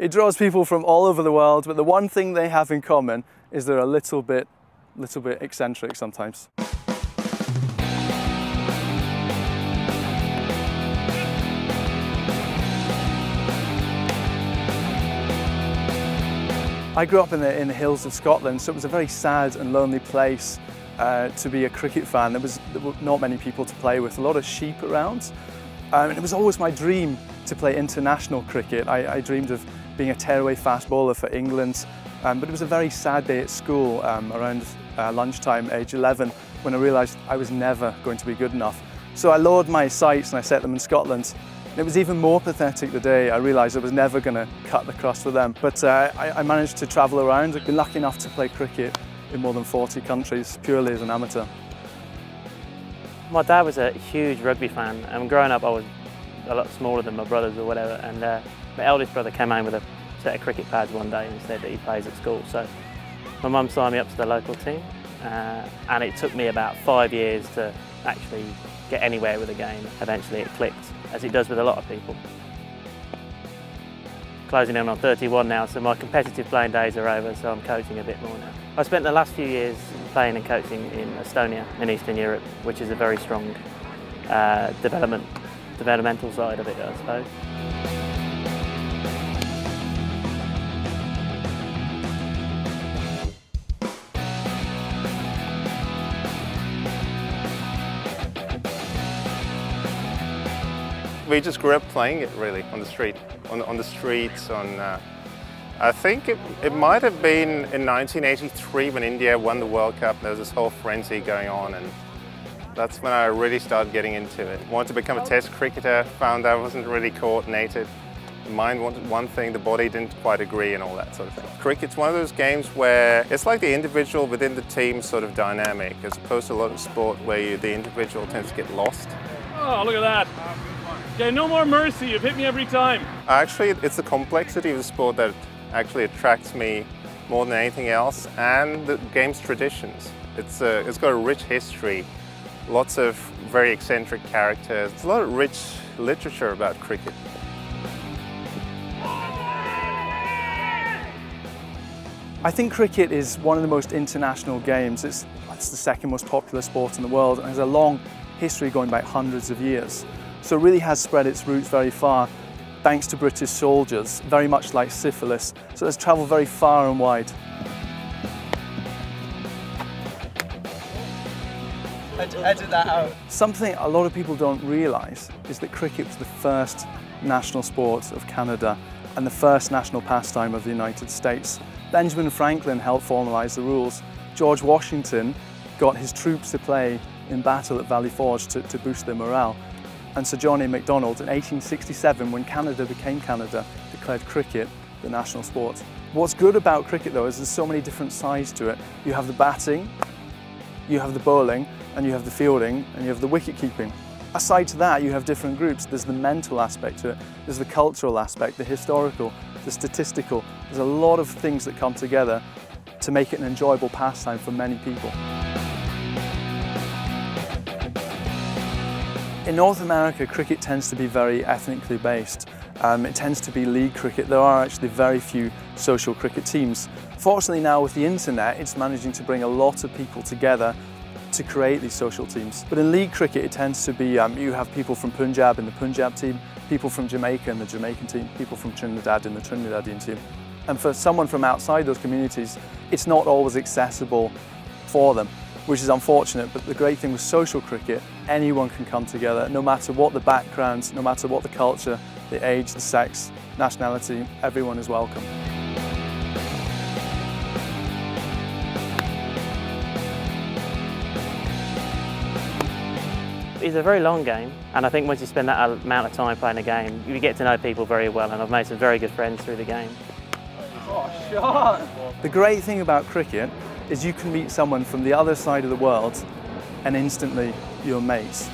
It draws people from all over the world, but the one thing they have in common is they're a little bit eccentric sometimes. I grew up in the hills of Scotland, so it was a very sad and lonely place to be a cricket fan. There were not many people to play with, a lot of sheep around. And it was always my dream to play international cricket. I dreamed of being a tearaway fast bowler for England, but it was a very sad day at school around lunchtime, age 11, when I realised I was never going to be good enough. So I lowered my sights and I set them in Scotland. And it was even more pathetic the day I realised I was never going to cut the crust for them. But I managed to travel around. I've been lucky enough to play cricket in more than 40 countries, purely as an amateur. My dad was a huge rugby fan, and growing up I was a lot smaller than my brothers or whatever, and my eldest brother came home with a set of cricket pads one day and said that he plays at school. So my mum signed me up to the local team, and it took me about 5 years to actually get anywhere with the game. Eventually it clicked, as it does with a lot of people. Closing in on 31 now, so my competitive playing days are over, so I'm coaching a bit more now. I spent the last few years playing and coaching in Estonia, in Eastern Europe, which is a very strong developmental side of it, I suppose. We just grew up playing it really on the street, on the streets. I think it might have been in 1983 when India won the World Cup. There was this whole frenzy going on, and that's when I really started getting into it. Wanted to become a test cricketer, found I wasn't really coordinated. The mind wanted one thing, the body didn't quite agree, and all that sort of thing. Cricket's one of those games where it's like the individual within the team sort of dynamic, as opposed to a lot of sport where the individual tends to get lost. Oh, look at that. Okay, no more mercy, you've hit me every time. Actually, it's the complexity of the sport that actually attracts me more than anything else, and the game's traditions. It's got a rich history, lots of very eccentric characters. There's a lot of rich literature about cricket. I think cricket is one of the most international games. It's the second most popular sport in the world and has a long history going back hundreds of years. So it really has spread its roots very far thanks to British soldiers, very much like syphilis. So it's travelled very far and wide. Edit that out. Something a lot of people don't realise is that cricket was the first national sport of Canada and the first national pastime of the United States. Benjamin Franklin helped formalise the rules. George Washington got his troops to play in battle at Valley Forge to boost their morale. And Sir John A. Macdonald in 1867, when Canada became Canada, declared cricket the national sport. What's good about cricket though is there's so many different sides to it. You have the batting, you have the bowling, and you have the fielding, and you have the wicket keeping. Aside to that, you have different groups. There's the mental aspect to it, there's the cultural aspect, the historical, the statistical. There's a lot of things that come together to make it an enjoyable pastime for many people. In North America, cricket tends to be very ethnically based. It tends to be league cricket. There are actually very few social cricket teams. Fortunately now with the internet, it's managing to bring a lot of people together to create these social teams. But in league cricket, it tends to be, you have people from Punjab in the Punjab team, people from Jamaica in the Jamaican team, people from Trinidad in the Trinidadian team. And for someone from outside those communities, it's not always accessible for them, which is unfortunate. But the great thing with social cricket, anyone can come together, no matter what the background, no matter what the culture, the age, the sex, nationality, everyone is welcome. It's a very long game, and I think once you spend that amount of time playing a game, you get to know people very well, and I've made some very good friends through the game. Oh, shot! The great thing about cricket is you can meet someone from the other side of the world and instantly you're mates.